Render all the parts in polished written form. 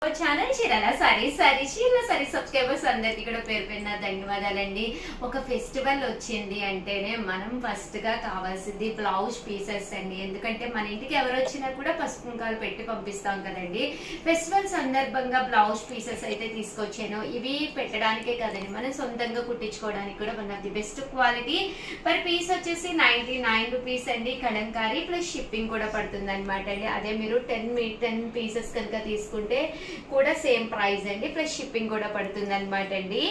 Channel Chirala sorry subscribers అందరికి కూడా పేరు పేరున ధన్యవాదాలండి. ఒక ఫెస్టివల్ వచ్చింది అంటేనే మనం ఫస్ట్ గా కావాల్సింది బ్లౌజ్ పీసెస్ అండి. ఎందుకంటే మన ఇంటికి ఎవరు వచ్చినా కూడా పసుపు కుంకాలు పెట్టి పంపిస్తాం కదండి. ఫెస్టివల్ సందర్భంగా బ్లౌజ్ పీసెస్ అయితే తీసుకొచ్చాను. ఇవి పెట్టడానికే కదండి, మనం సొంతంగా కుట్టించుకోవడానికి కూడా one of the best quality. Per piece వచ్చేసి 99 రూపీస్ అండి. కలంకారీ ప్లస్ షిప్పింగ్ కూడా పడుతుంది అనమాట అండి. అదే మీరు 10 పీసెస్ కనుక తీసుకుంటే కూడా సేమ్ ప్రైస్ అండి, ప్లస్ షిప్పింగ్ కూడా పడుతుంది అనమాట అండి.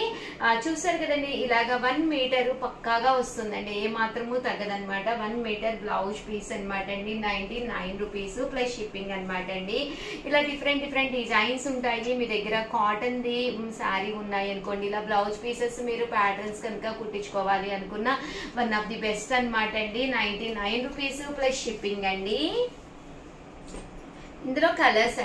చూసారు కదండి, ఇలాగా 1 మీటర్ పక్కాగా వస్తుందండి, ఏ మాత్రము తగ్గదనమాట. 1 మీటర్ బ్లౌజ్ పీస్ అనమాట అండి. 99 రూపీస్ ప్లస్ షిప్పింగ్ అనమాట అండి. ఇలా డిఫరెంట్ డిజైన్స్ ఉంటాయి. మీ దగ్గర కాటన్ ది శారీ ఉన్నాయి అనుకోండి, ఇలా బ్లౌజ్ పీసెస్ మీరు ప్యాటర్న్స్ కనుక కుట్టించుకోవాలి అనుకున్న వన్ ఆఫ్ ది బెస్ట్ అనమాట అండి. 99 రూపీస్ ప్లస్ షిప్పింగ్ అండి. ఇందులో కలర్స్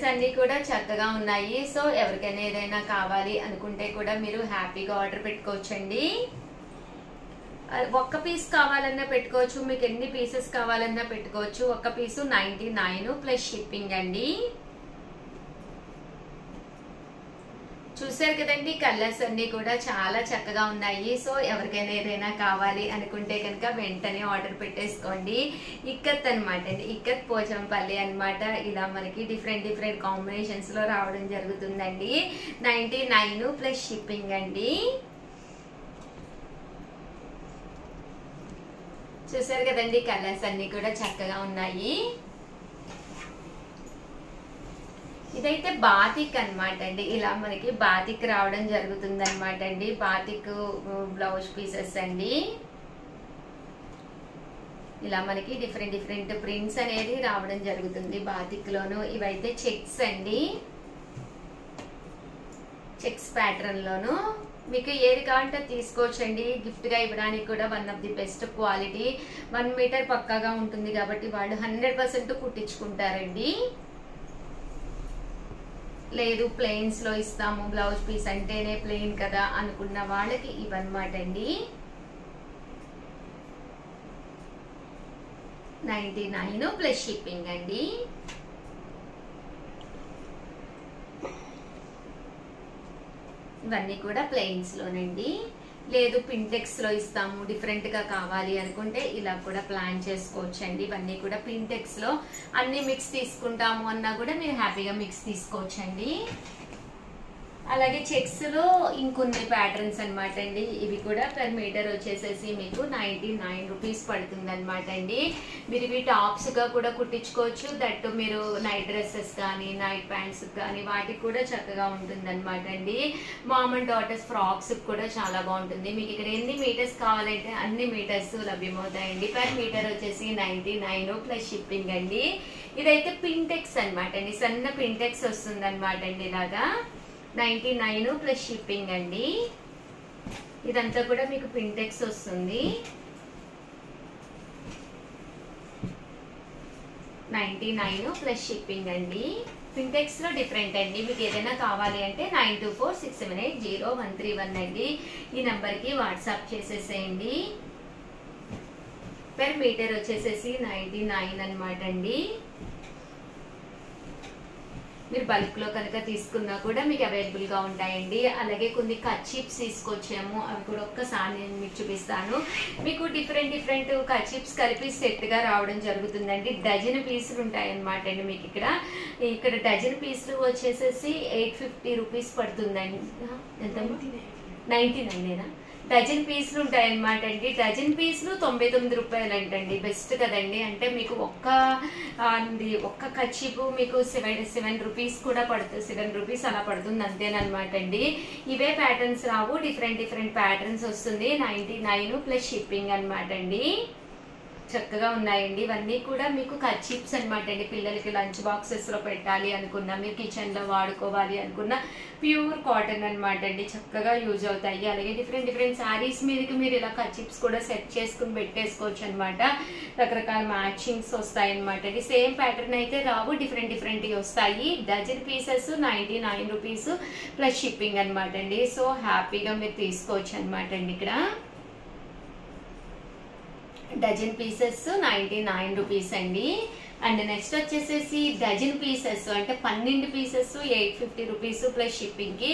అన్ని కూడా చక్కగా ఉన్నాయి. సో ఎవరికైనా ఏదైనా కావాలి అనుకుంటే కూడా మీరు హ్యాపీగా ఆర్డర్ పెట్టుకోవచ్చండి. ఒక్క పీస్ కావాలన్నా పెట్టుకోవచ్చు, మీకు ఎన్ని పీసెస్ కావాలన్నా పెట్టుకోవచ్చు. ఒక్క పీసు 99 ప్లస్ షిప్పింగ్ అండి. చూసారు కదండి, కలర్స్ అన్ని కూడా చాలా చక్కగా ఉన్నాయి. సో ఎవరికైనా ఏదైనా కావాలి అనుకుంటే కనుక వెంటనే ఆర్డర్ పెట్టేసుకోండి. ఇక్కత్ అనమాట అండి, ఇక్కత్ పోచంపల్లి అనమాట. ఇలా మనకి డిఫరెంట్ కాంబినేషన్స్ లో రావడం జరుగుతుందండి. 99 ప్లస్ షిప్పింగ్ అండి. చూసారు కదండి, కలర్స్ అన్ని కూడా చక్కగా ఉన్నాయి. ఇదైతే బాతిక్ అనమాట అండి. ఇలా మనకి బాతిక్ రావడం జరుగుతుంది అనమాట అండి. బాతిక్ బ్లౌజ్ పీసెస్ అండి. ఇలా మనకి డిఫరెంట్ ప్రింట్స్ అనేది రావడం జరుగుతుంది బాతిక్ లోను. ఇవైతే చెక్స్ అండి, చెక్స్ ప్యాటర్న్ లోను. మీకు ఏది కావాలంటే తీసుకోవచ్చండి. గిఫ్ట్ గా ఇవ్వడానికి కూడా one of the best quality. 1 metre పక్కాగా ఉంటుంది కాబట్టి వాళ్ళు 100% కుట్టించుకుంటారండి. లేదు ప్లెయిన్స్ లో ఇస్తాము, బ్లౌజ్ పీస్ అంటేనే ప్లెయిన్ కదా అనుకున్న వాళ్ళకి ఇవన్నమాట అండి. 99 ప్లస్ షిప్పింగ్ అండి. ఇవన్నీ కూడా ప్లెయిన్స్ లోనండి. లేదు పింటెక్స్ లో ఇస్తాము, డిఫరెంట్ గా కావాలి అనుకుంటే ఇలా కూడా ప్లాన్ చేసుకోవచ్చండి. ఇవన్నీ కూడా పింటెక్స్ లో అన్ని మిక్స్ తీసుకుంటాము అన్నా కూడా మీరు హ్యాపీగా మిక్స్ తీసుకోవచ్చండి. అలాగే చెక్స్ లో ఇంకొన్ని ప్యాటర్న్స్ అనమాట అండి. ఇవి కూడా పర్ మీటర్ వచ్చేసేసి మీకు 99 రూపీస్ పడుతుంది అనమాట అండి. మీరు ఇవి టాప్స్ గా కూడా కుట్టించుకోవచ్చు. దట్టు మీరు నైట్ డ్రెస్సెస్ కానీ నైట్ ప్యాంట్స్ కానీ వాటికి కూడా చక్కగా ఉంటుంది అనమాట అండి. మామ్ అండ్ డాటర్స్ ఫ్రాక్స్ కూడా చాలా బాగుంటుంది. మీకు ఇక్కడ ఎన్ని మీటర్స్ కావాలంటే అన్ని మీటర్స్ లభ్యమవుతాయండి. పర్ మీటర్ వచ్చేసి 99 ప్లస్ షిప్పింగ్ అండి. ఇదైతే పింటెక్స్ అనమాట అండి, సన్న పింటెక్స్ వస్తుంది అనమాట అండి. ఇలాగా 99 ప్లస్ షిప్పింగ్ అండి. ఇదంతా కూడా మీకు పింటెక్స్ వస్తుంది. 99 ప్లస్ షిప్పింగ్ అండి. పింటెక్స్ లో డిఫరెంట్ అండి. మీకు ఏదైనా కావాలి అంటే 9246780131 అండి. ఈ నంబర్ కి వాట్సాప్ చేసేసేయండి. పర్ మీటర్ వచ్చేసేసి 99 అనమాట అండి. మీరు బల్క్ లో కనుక తీసుకున్నా కూడా మీకు అవైలబుల్ గా ఉంటాయండి. అలాగే కొన్ని కర్చీప్స్ తీసుకొచ్చాము, అవి కూడా ఒక్కసారి నేను మీకు చూపిస్తాను. మీకు డిఫరెంట్ కర్చీప్స్ కలిపి సెట్ గా రావడం జరుగుతుందండి. డజన్ పీసులు ఉంటాయన్నమాట అండి. మీకు ఇక్కడ డజన్ పీసులు వచ్చేసేసి 850 రూపీస్ పడుతుందండి. ఎంత 99 డజన్ పీసులు ఉంటాయన్నమాట అండి. డజన్ పీసులు 99 రూపాయలు అంటండి. బెస్ట్ కదండి. అంటే మీకు ఒక్క కర్చీపు మీకు 7 రూపీస్ కూడా పడుతుంది, 7 రూపీస్ అలా పడుతుంది అంతేనమాట అండి. ఇవే ప్యాటర్న్స్ రావు, డిఫరెంట్ ప్యాటర్న్స్ వస్తుంది. 99 ప్లస్ షిప్పింగ్ అనమాట అండి. చక్కగా ఉన్నాయండి. ఇవన్నీ కూడా మీకు కర్చీప్స్ అనమాట అండి. పిల్లలకి లంచ్ బాక్సెస్ లో పెట్టాలి అనుకున్నా, మీరు కిచెన్ లో వాడుకోవాలి అనుకున్న ప్యూర్ కాటన్ అనమాట అండి. చక్కగా యూజ్ అవుతాయి. అలాగే డిఫరెంట్ శారీస్ మీదకి మీరు ఇలా కర్చీప్స్ కూడా సెట్ చేసుకుని పెట్టేసుకోవచ్చు అనమాట. రకరకాల మ్యాచింగ్స్ వస్తాయి అనమాట అండి. సేమ్ ప్యాటర్న్ అయితే రావు, డిఫరెంట్ వస్తాయి. Dozen pieces 99 rupees plus shipping అనమాట అండి. సో హ్యాపీగా మీరు తీసుకోవచ్చు అనమాట అండి. ఇక్కడ డజన్ పీసెస్ 99 రూపీస్ అండి. అండ్ నెక్స్ట్ వచ్చేసేసి డజన్ పీసెస్ అంటే 12 పీసెస్ 850 రూపీస్ ప్లస్ షిప్పింగ్ కి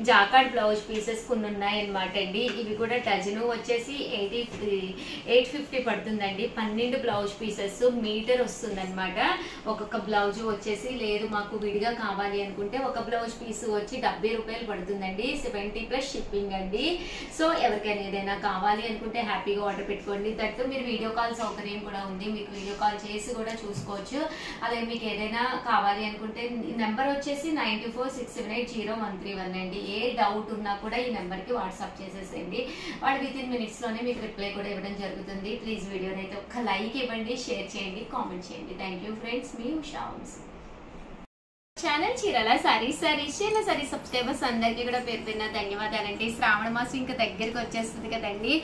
జాకార్డ్ బ్లౌజ్ పీసెస్ కొన్ని ఉన్నాయి అనమాట అండి. ఇవి కూడా డజన్ వచ్చేసి 850 పడుతుందండి. 12 బ్లౌజ్ పీసెస్ మీటర్ వస్తుంది అనమాట. ఒక్కొక్క బ్లౌజ్ వచ్చేసి లేదు మాకు విడిగా కావాలి అనుకుంటే ఒక బ్లౌజ్ పీస్ వచ్చి 70 రూపాయలు పడుతుందండి. 70 ప్లస్ షిప్పింగ్ అండి. సో ఎవరికైనా ఏదైనా కావాలి అనుకుంటే హ్యాపీగా ఆర్డర్ పెట్టుకోండి. దట్టు మీరు వీడియో కాల్ సౌకర్యం కూడా ఉంది, మీకు వీడియో కాల్ చేసి కూడా చూసుకోవచ్చు. అలాగే మీకు ఏదైనా కావాలి అనుకుంటే నెంబర్ వచ్చేసి 9467801311 అండి. ఏ డౌట్ ఉన్నా కూడా ఈ నెంబర్కి వాట్సాప్ చేసేసేయండి. వాడు వితిన్ మినిట్స్ లోనే మీకు రిప్లై కూడా ఇవ్వడం జరుగుతుంది. ప్లీజ్ వీడియోని అయితే ఒక్క లైక్ ఇవ్వండి, షేర్ చేయండి, కామెంట్ చేయండి. థ్యాంక్ యూ ఫ్రెండ్స్, మీ ఉషా వంశీ. ఛానల్ చీరాల సారీస్ చీరాల సారీస్ సబ్స్క్రైబర్స్ అందరికీ కూడా పేరు పేరున ధన్యవాదాలండి. శ్రావణ మాసం ఇంకా దగ్గరికి వచ్చేస్తుంది కదండి.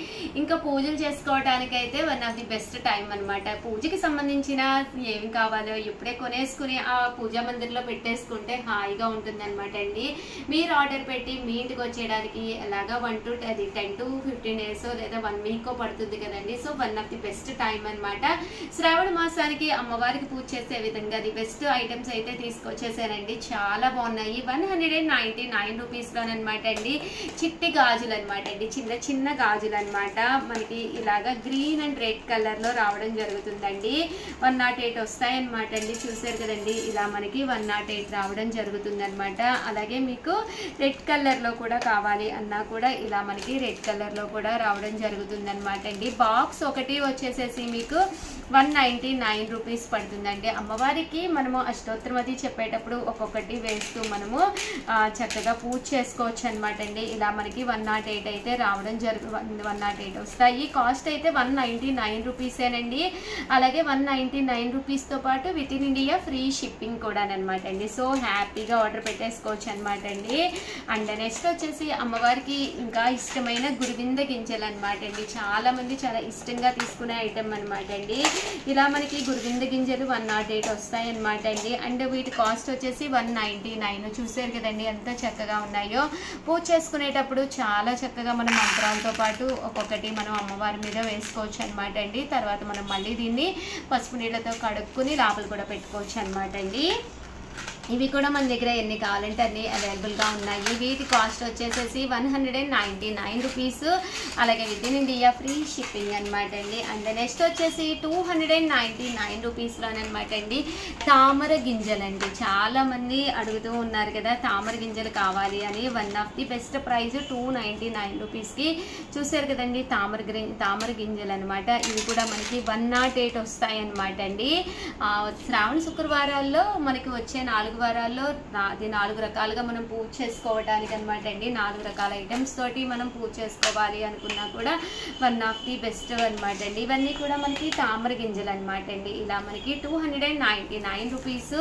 ఇంకా పూజలు చేసుకోవడానికి అయితే one of the best time అనమాట. పూజకి సంబంధించిన ఏమి కావాలో ఇప్పుడే కొనేసుకుని ఆ పూజా మందిర్లో పెట్టేసుకుంటే హాయిగా ఉంటుంది అనమాట అండి. మీరు ఆర్డర్ పెట్టి మీ ఇంటికి వచ్చేయడానికి ఎలాగా 10 to 15 days లేదా 1 week పడుతుంది కదండి. So one of the best time అనమాట. శ్రావణ మాసానికి అమ్మవారికి పూజ చేసే విధంగా ది బెస్ట్ ఐటమ్స్ అయితే తీసుకొచ్చేసారు. చాలా బాగున్నాయి. 199 రూపీస్ లోనమాట అండి. చిట్టి గాజులు అనమాట అండి, చిన్న చిన్న గాజులు అనమాట. మనకి ఇలాగా గ్రీన్ అండ్ రెడ్ కలర్ లో రావడం జరుగుతుందండి. 108 వస్తాయి అనమాట అండి. చూసారు కదండి, ఇలా మనకి 108 రావడం జరుగుతుంది అనమాట. అలాగే మీకు రెడ్ కలర్ లో కూడా కావాలి అన్నా కూడా ఇలా మనకి రెడ్ కలర్ లో కూడా రావడం జరుగుతుంది అనమాట అండి. బాక్స్ ఒకటి వచ్చేసేసి మీకు 199 రూపీస్ పడుతుందండి. అమ్మవారికి మనము అష్టోత్తరం అది చెప్పేటప్పుడు ఒక్కొక్కటి వేస్తూ మనము చక్కగా పూజ చేసుకోవచ్చు అనమాట అండి. ఇలా మనకి 108 అయితే రావడం 108 వస్తాయి. కాస్ట్ అయితే 199 రూపీసేనండి. అలాగే 199 రూపీస్తో పాటు with in India free shipping కూడా అనమాట అండి. సో హ్యాపీగా ఆర్డర్ పెట్టేసుకోవచ్చు అనమాట అండి. అండ్ నెక్స్ట్ వచ్చేసి అమ్మవారికి ఇంకా ఇష్టమైన గురువింద గింజలు అనమాట అండి. చాలా మంది చాలా ఇష్టంగా తీసుకునే ఐటమ్ అనమాట అండి. ఇలా మనకి గురువింద గింజలు 108 వస్తాయి అనమాట అండి. అండ్ వీటి కాస్ట్ వచ్చేసి 199. చూసారు కదండి ఎంత చక్కగా ఉన్నాయో. పూజ చేసుకునేటప్పుడు చాలా చక్కగా మనం మంత్రాలతో పాటు ఒక్కొక్కటి మనం అమ్మవారి మీద వేసుకోవచ్చు అనమాట అండి. తర్వాత మనం మళ్ళీ దీన్ని పసుపు నీళ్ళతో కడుక్కుని లోపల కూడా పెట్టుకోవచ్చు అనమాట అండి. ఇవి కూడా మన దగ్గర ఎన్ని కావాలంటే అన్ని అవైలబుల్గా ఉన్నాయి. వీటి కాస్ట్ వచ్చేసేసి 199 రూపీస్. అలాగే with in India free shipping అనమాట అండి. అండ్ నెక్స్ట్ వచ్చేసి 299 రూపీస్లోనమాట అండి తామర గింజలండి. చాలా మంది అడుగుతూ ఉన్నారు కదా తామర గింజలు కావాలి అని. One of the best price 299 రూపీస్కి. చూసారు కదండి తామర గింజలు అనమాట. ఇవి కూడా మనకి 108 వస్తాయి అనమాట అండి. శ్రావణ శుక్రవారాల్లో మనకి వచ్చే 4 వారాల్లో 4 రకాలుగా మనం పూజ చేసుకోవడానికి అనమాట అండి. 4 రకాల ఐటమ్స్ తోటి మనం పూజ చేసుకోవాలి అనుకున్నా కూడా వన్ ఆఫ్ ది బెస్ట్ అనమాట అండి. ఇవన్నీ కూడా మనకి తామర గింజలు అనమాట అండి. ఇలా మనకి 299 రూపీస్.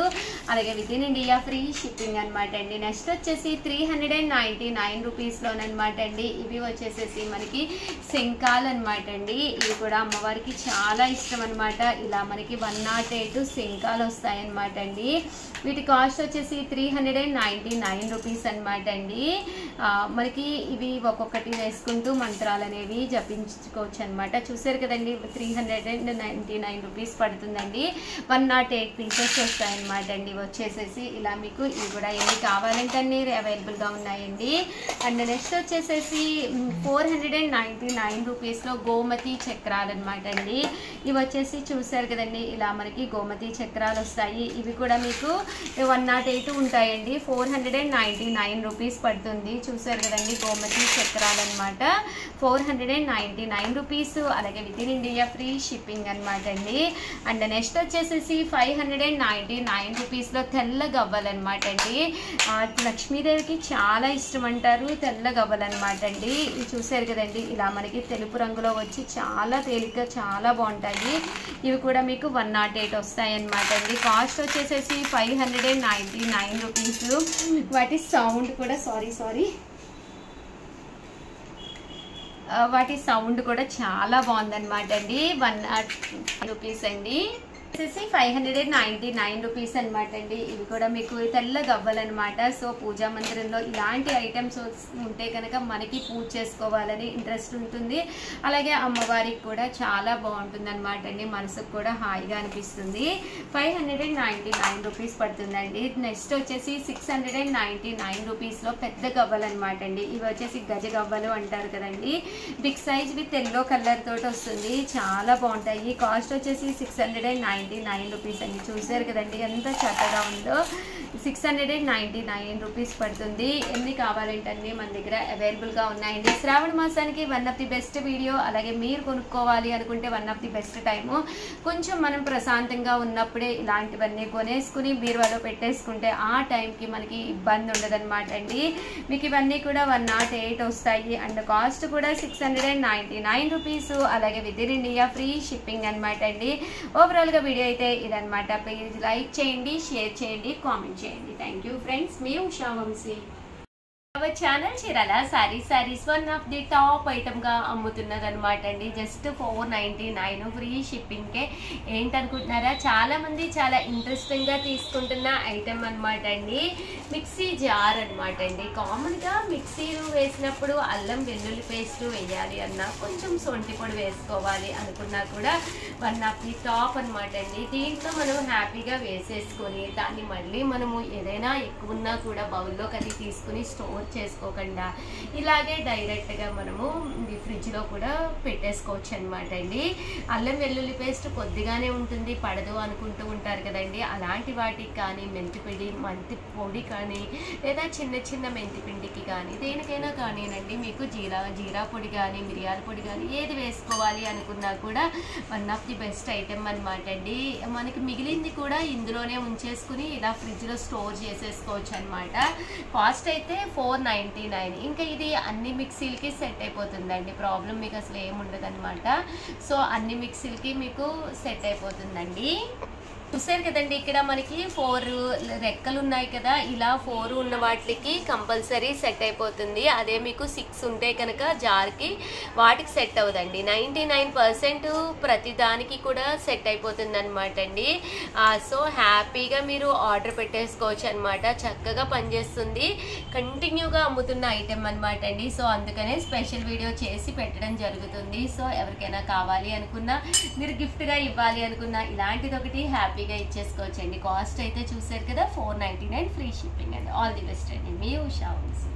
అలాగే with in India free shipping అనమాట అండి. నెక్స్ట్ వచ్చేసి 399 రూపీస్లోనమాట అండి. ఇవి వచ్చేసేసి మనకి శంఖాలు అనమాట అండి. ఇవి కూడా అమ్మవారికి చాలా ఇష్టం అనమాట. ఇలా మనకి 108 శంఖాలు వస్తాయన్నమాట అండి. వీటి కాస్ట్ వచ్చేసి 399 రూపీస్ అనమాట అండి. మనకి ఇవి ఒక్కొక్కటి వేసుకుంటూ మంత్రాలు అనేవి జపించుకోవచ్చు అనమాట. చూసారు కదండి 399 రూపీస్ పడుతుందండి. 108 పీసెస్ వస్తాయన్నమాట అండి. వచ్చేసేసి ఇలా మీకు ఇవి కూడా ఎన్ని కావాలంటే అన్ని అవైలబుల్గా ఉన్నాయండి. అండ్ నెక్స్ట్ వచ్చేసేసి 499 రూపీస్లో గోమతి చక్రాలు అనమాట అండి. ఇవి వచ్చేసి చూసారు కదండి ఇలా మనకి గోమతి చక్రాలు వస్తాయి. ఇవి కూడా మీకు 108 ఉంటాయండి. 499 రూపీస్ పడుతుంది. చూసారు కదండి గోమతి చక్రాలు అనమాట. 499 రూపీస్. అలాగే with in India free shipping అనమాట అండి. అండ్ నెక్స్ట్ వచ్చేసేసి 599 రూపీస్లో తెల్ల గవ్వలు అనమాట అండి. లక్ష్మీదేవికి చాలా ఇష్టం అంటారు తెల్ల గవ్వలు అనమాట అండి. ఇవి చూసారు కదండి ఇలా మనకి తెలుపు రంగులో వచ్చి చాలా తేలిగ్గా చాలా బాగుంటాయి. ఇవి కూడా మీకు 108 వస్తాయి అనమాట అండి. కాస్ట్ వచ్చేసేసి 599 రూపీస్. వాటి సౌండ్ కూడా వాటి సౌండ్ కూడా చాలా బాగుందన్నమాట అండి. 108 రూపీస్ అండి. వచ్చేసి 599 రూపీస్ అనమాట అండి. ఇవి కూడా మీకు తెల్ల గవ్వలనమాట. సో పూజా మందిరంలో ఇలాంటి ఐటమ్స్ ఉంటే కనుక మనకి పూజ చేసుకోవాలని ఇంట్రెస్ట్ ఉంటుంది. అలాగే అమ్మవారికి కూడా చాలా బాగుంటుంది అనమాట అండి. మనసుకు కూడా హాయిగా అనిపిస్తుంది. 599 రూపీస్ పడుతుందండి. నెక్స్ట్ వచ్చేసి 699 రూపీస్లో పెద్ద గవ్వలు అనమాట అండి. ఇవి వచ్చేసి గజ గవ్వలు అంటారు కదండి. Big size with yellow colour తోటి వస్తుంది. చాలా బాగుంటాయి. కాస్ట్ వచ్చేసి 699 రూపీస్ అండి. చూసారు కదండి ఎంత చక్కగా ఉందో. 699 రూపీస్ పడుతుంది. ఎన్ని కావాలంటే మన దగ్గర అవైలబుల్గా ఉన్నాయండి. శ్రావణ మాసానికి one of the best video. అలాగే మీరు కొనుక్కోవాలి అనుకుంటే one of the best time. కొంచెం మనం ప్రశాంతంగా ఉన్నప్పుడే ఇలాంటివన్నీ కొనేసుకుని బీరువాలో పెట్టేసుకుంటే ఆ టైంకి మనకి ఇబ్బంది ఉండదన్నమాట అండి. మీకు ఇవన్నీ కూడా 108 వస్తాయి. అండ్ కాస్ట్ కూడా 699 రూపీస్. అలాగే with in India free shipping అనమాట అండి. ఓవరాల్గా వీడియో అయితే ఇదనమాట. ప్లీజ్ లైక్ చేయండి, షేర్ చేయండి, కామెంట్ చేయండి. Thank you friends. మీ Usha Vamsi. Our channel Chirala sarees one of the top item గా అమ్ముతున్నది అనమాట అండి. జస్ట్ 499 ఫ్రీ షిప్పింగ్ కే. ఏంటనుకుంటున్నారా, చాలా మంది చాలా ఇంట్రెస్టింగ్ గా తీసుకుంటున్న ఐటమ్ అనమాట అండి. మిక్సీ జార్ అనమాట అండి. కామన్ గా మిక్సీలు వేసినప్పుడు అల్లం వెల్లుల్లి పేస్ట్ వేయాలి అన్నా, కొంచెం సొంటి పొడి వేసుకోవాలి అనుకున్నా కూడా వన్ ఆఫ్ ది టాప్ అనమాట అండి. దీంట్లో మనం హ్యాపీగా వేసేసుకొని దాన్ని మళ్ళీ మనము ఏదైనా ఎక్కువ ఉన్నా కూడా బౌల్లో కది తీసుకుని స్టోర్ చేసుకోకుండా ఇలాగే డైరెక్ట్గా మనము ఫ్రిడ్జ్లో కూడా పెట్టేసుకోవచ్చు అనమాట అండి. అల్లం వెల్లుల్లి పేస్ట్ కొద్దిగానే ఉంటుంది, పడదు అనుకుంటూ ఉంటారు కదండి. అలాంటి వాటికి కానీ మెంతి పొడి కానీ లేదా చిన్న చిన్న మెంతి పిండికి కానీ దేనికైనా కానీనండి మీకు జీరా పొడి కానీ మిరియాల పొడి కానీ ఏది వేసుకోవాలి అనుకున్నా కూడా one of the best item అనమాట అండి. మనకి మిగిలింది కూడా ఇందులోనే ఉంచేసుకుని ఇలా ఫ్రిడ్జ్లో స్టోర్ చేసేసుకోవచ్చు అనమాట. కాస్ట్ అయితే 499. ఇంకా ఇది అన్ని మిక్సీలకి సెట్ అయిపోతుందండి. ప్రాబ్లం మీకు అసలు ఏముండదు అనమాట. సో అన్ని మిక్సీలకి మీకు సెట్ అయిపోతుందండి. చూసారు కదండి, ఇక్కడ మనకి 4 రెక్కలు ఉన్నాయి కదా. ఇలా 4 ఉన్న వాటికి కంపల్సరీ సెట్ అయిపోతుంది. అదే మీకు 6 ఉంటే కనుక జార్కి వాటికి సెట్ అవ్వదండి. 99% ప్రతి దానికి కూడా సెట్ అయిపోతుంది అనమాట అండి. సో హ్యాపీగా మీరు ఆర్డర్ పెట్టేసుకోవచ్చు అనమాట. చక్కగా పనిచేస్తుంది. కంటిన్యూగా అమ్ముతున్న ఐటెం అనమాట అండి. సో అందుకనే స్పెషల్ వీడియో చేసి పెట్టడం జరుగుతుంది. సో ఎవరికైనా కావాలి అనుకున్నా, మీరు గిఫ్ట్గా ఇవ్వాలి అనుకున్నా ఇలాంటిది ఒకటి హ్యాపీగా ఇచ్చేసుకోవచ్చండి. కాస్ట్ అయితే చూసారు కదా 499 ఫ్రీ షిప్పింగ్ అండి. ఆల్ ది బెస్ట్ అండి. మీ ఉషా వంశీ.